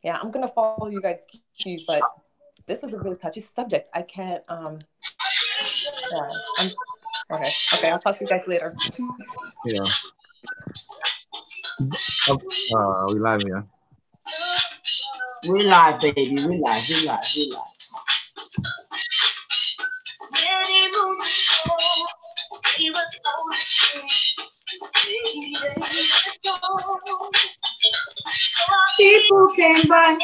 Yeah, I'm gonna follow you guys' cues, but this is a really touchy subject. I can't. Yeah. Okay. Okay. I'll talk to you guys later. Yeah. We live here. We live, baby. We live. We live. We live. People came by.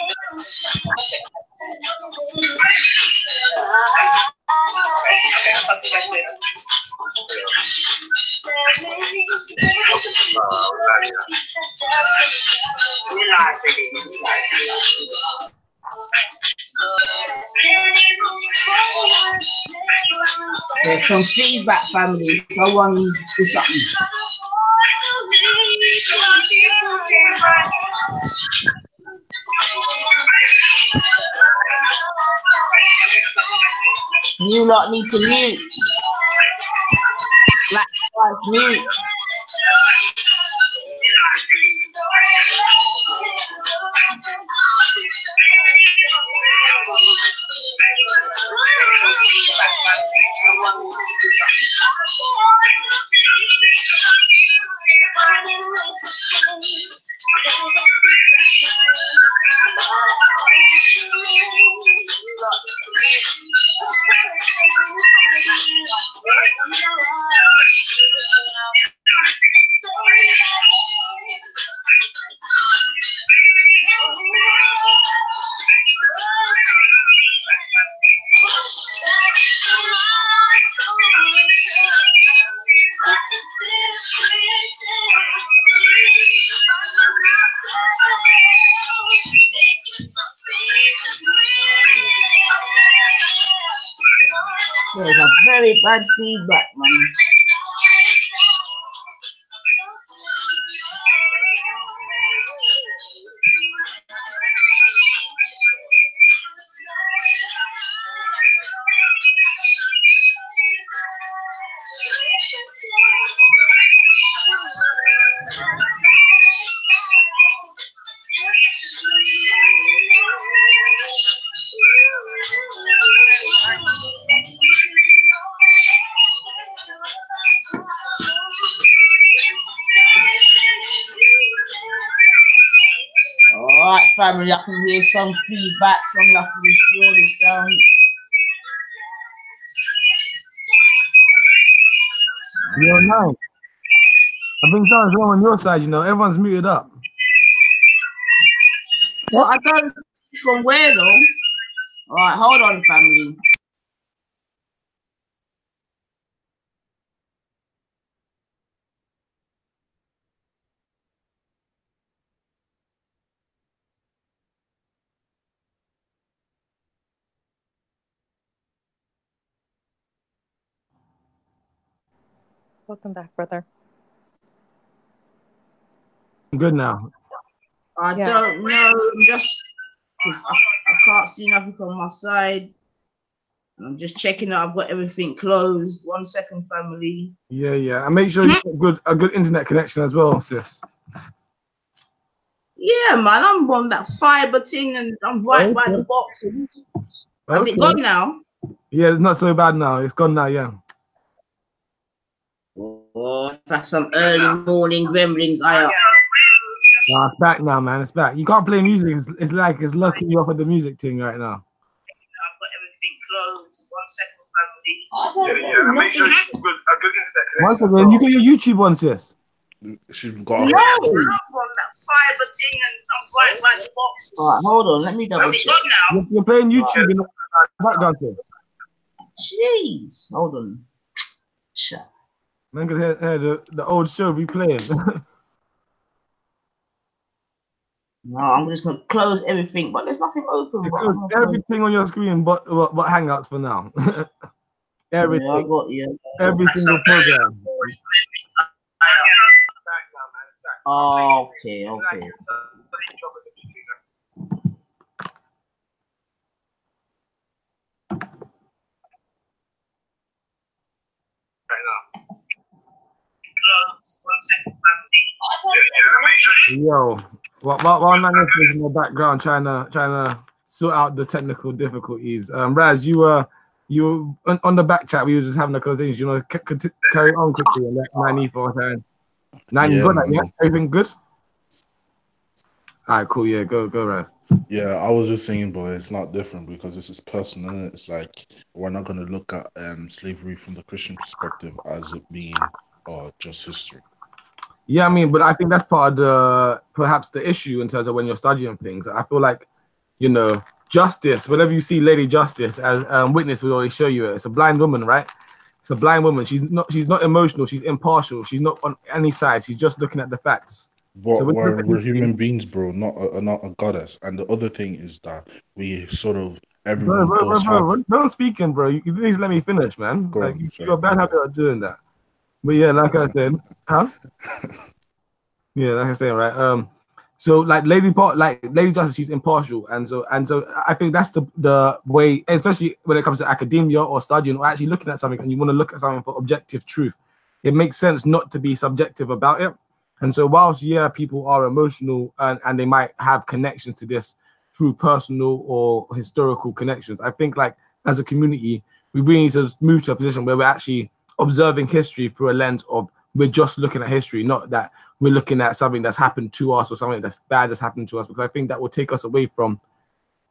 There's some feedback, family. Someone do something. You lot need to mute. Black Squad, mute. There's a very bad feedback, man. Alright, family, I can hear some feedback, so I'm gonna have to withdraw this down. You're nice. I think something's wrong on your side, you know. Everyone's muted up. Well, I don't see from where though. Alright, hold on, family. Welcome back, brother. Good now. I don't know. I'm just, I can't see nothing on my side. I'm just checking that I've got everything closed. 1 second, family. Yeah, yeah. And make sure you get a good internet connection as well, sis. Yeah, man. I'm on that fiber thing and I'm right by the box. Has it gone now? Yeah, it's not so bad now. It's gone now, yeah. Oh, that's some early morning gremlins. Nah, it's back now, man. It's back. You can't play music. It's like it's locking you up with the music thing right now. I've got everything closed. 1 second, family. Yeah. Make sure you get a good internet connection. Once again, you got your YouTube on, sis. She's got. No, I'm on that fiber thing and I'm right by the box. Alright, hold on. Let me double check. You're playing YouTube in the background, sis. Jeez, hold on. Man, could hear the old show replaying. No, I'm just gonna close everything, but there's nothing open. Close everything on your screen, but Hangouts for now. Everything. Yeah, I got you. Every single program. Okay. Yo, While man is in the background trying to sort out the technical difficulties. Raz, you were on the back chat. We were just having a conversation. You know, carry on quickly and let Nani for time. Nani, you Yeah, got that? Yeah, man. everything good? All right, cool. Yeah, go, Raz. Yeah, I was just saying, but it's not different because this is personal. And it's like we're not gonna look at slavery from the Christian perspective as it being just history. Yeah, I mean, but I think that's part of perhaps the issue in terms of when you're studying things. I feel like, you know, justice. Whenever you see Lady Justice as witness, we always show you it. It's a blind woman, right? It's a blind woman. She's not emotional. She's impartial. She's not on any side. She's just looking at the facts. But So when you look we're at human beings, bro, not a goddess. And the other thing is that we sort of everyone does have. don't speaking, bro. You need to let me finish, man. Go Like on, you're a my bad bad. habit of doing that. But yeah, like I said, huh? Yeah, like I said, right. So like Lady Justice, she's impartial, and so I think that's the way, especially when it comes to academia or studying or actually looking at something, and you want to look at something for objective truth. It makes sense not to be subjective about it. And so whilst people are emotional and they might have connections to this through personal or historical connections, I think like as a community, we really need to move to a position where we're actually observing history through a lens of we're just looking at history, not that we're looking at something that's happened to us or something that's bad that's happened to us, because I think that will take us away from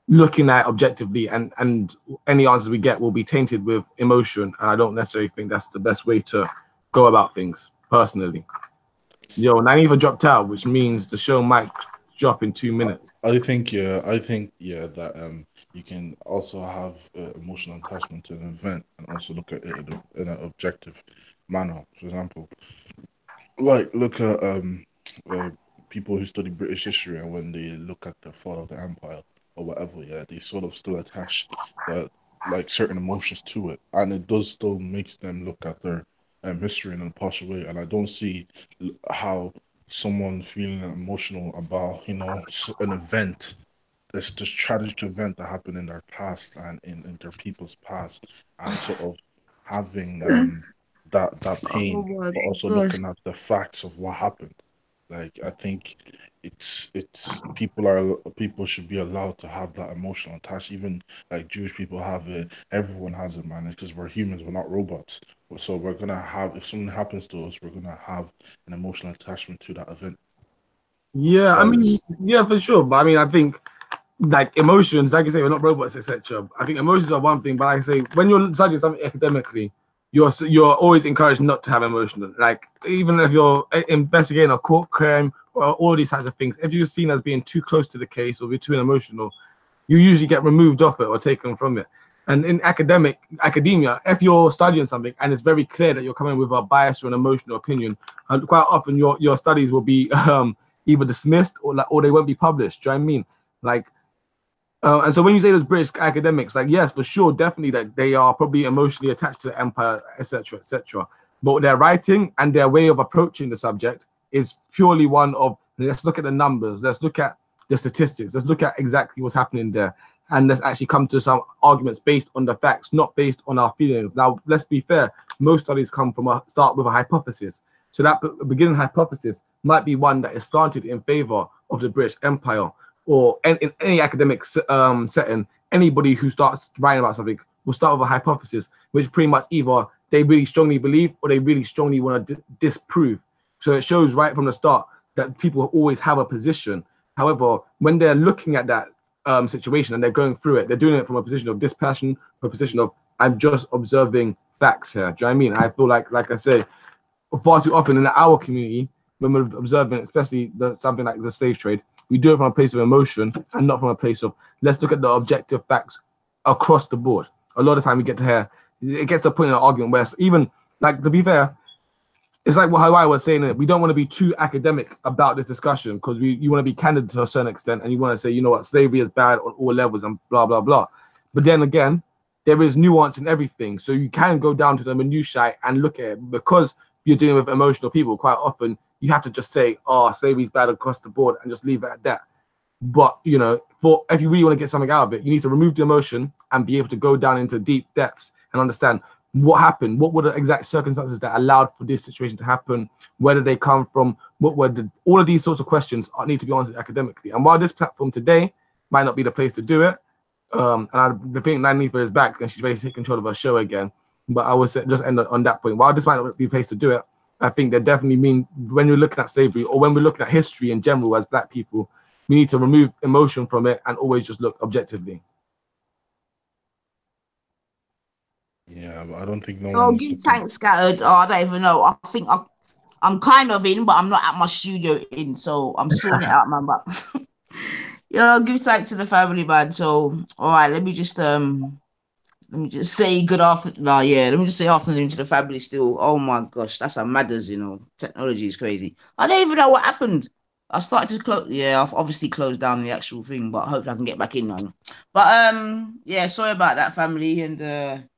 looking at objectively, and any answers we get will be tainted with emotion. And I don't necessarily think that's the best way to go about things personally. Yo, Naniva dropped out, which means the show might drop in 2 minutes. I think that you can also have emotional attachment to an event and also look at it in an objective manner. For example, like look at people who study British history, and when they look at the fall of the empire or whatever, yeah, they sort of still attach like certain emotions to it, and it does still makes them look at their history in a partial way. And I don't see how someone feeling emotional about an event, this tragic event that happened in their past and in their people's past, and sort of having that pain, Oh my but also gosh. looking at the facts of what happened. Like I think it's people should be allowed to have that emotional attachment. Even like Jewish people have it. Everyone has it, man. It's because we're humans. We're not robots. So we're gonna have, if something happens to us, we're gonna have an emotional attachment to that event. Yeah, I mean, Regardless. yeah, for sure. But I mean, I think like emotions, like I say, we're not robots, etc. I think emotions are one thing, but like I say, when you're studying something academically, you're always encouraged not to have emotion. Like even if you're investigating a court crime or all these types of things, if you're seen as being too close to the case or be too emotional, you usually get removed off it or taken from it. And in academia, if you're studying something and it's very clear that you're coming with a biased or an emotional opinion, and quite often your studies will be either dismissed or they won't be published. Do you know what I mean? Like, and so when you say those British academics, like yes, for sure, definitely that they are probably emotionally attached to the empire, etc., etc. But their writing and their way of approaching the subject is purely one of let's look at the numbers, let's look at the statistics, let's look at exactly what's happening there, and let's actually come to some arguments based on the facts, not based on our feelings. Now, let's be fair, most studies come from start with a hypothesis. So that beginning hypothesis might be one that is slanted in favor of the British Empire, or in any academic setting, anybody who starts writing about something will start with a hypothesis, which pretty much either they really strongly believe or they really strongly want to disprove. So it shows right from the start that people always have a position. However, when they're looking at that situation and they're going through it, they're doing it from a position of dispassion, a position of I'm just observing facts here. Do you know what I mean? I feel like I say, far too often in our community, when we're observing, especially something like the slave trade, we do it from a place of emotion and not from a place of let's look at the objective facts across the board. A lot of time we get to hear it gets to a point in an argument where even like to be fair, it's like how I was saying it. We don't want to be too academic about this discussion because you want to be candid to a certain extent and you want to say, you know what, slavery is bad on all levels and blah blah blah. But then again, there is nuance in everything, so you can go down to the minutiae and look at it because you're dealing with emotional people. Quite often, you have to just say, "Oh, slavery is bad across the board," and just leave it at that. But you know, for if you really want to get something out of it, you need to remove the emotion and be able to go down into deep depths and understand what happened, what were the exact circumstances that allowed for this situation to happen, where did they come from, what were all of these sorts of questions need to be answered academically. And while this platform today might not be the place to do it, and I think Nanifa is back and she's ready to take control of her show again, but I would say, just end on that point, while this might not be the place to do it, I think that definitely mean when you're looking at slavery or when we're looking at history in general as Black people, we need to remove emotion from it and always just look objectively. Yeah, but I don't think no Oh, one. give thanks, Scattered. Oh, I don't even know. I think I'm kind of in, but I'm not at my studio in, so I'm sorting it out, man. But yeah, give thanks to the family, man. So, all right, let me just say good afternoon. No, yeah, let me just say afternoon to the family still. Oh my gosh, that's how matters, you know. Technology is crazy. I don't even know what happened. I started to close. Yeah, I've obviously closed down the actual thing, but hopefully I can get back in now. But yeah, sorry about that, family, and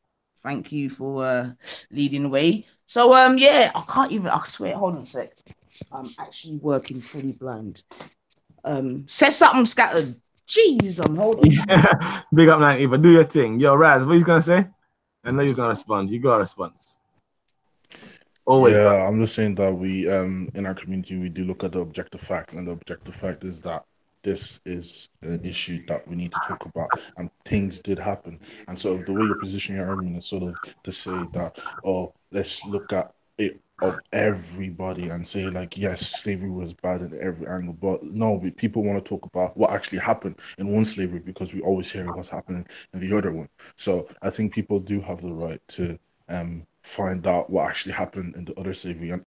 thank you for leading the way. So yeah, I can't even. I swear. Hold on a sec. I'm actually working fully blind. Say something, Scattered. Jeez, I'm holding. Yeah. Big up, Nanifa. Do your thing. Yo, Raz, what are you gonna say? I know you're gonna respond. You got a response. Always. Yeah, I'm just saying that we in our community we do look at the objective fact, and the objective fact is that this is an issue that we need to talk about, and things did happen. And sort of the way you're positioning your argument is sort of to say that, oh, let's look at it of everybody and say like, yes, slavery was bad in every angle, but no, people want to talk about what actually happened in one slavery because we always hear what's happening in the other one. So I think people do have the right to find out what actually happened in the other slavery, and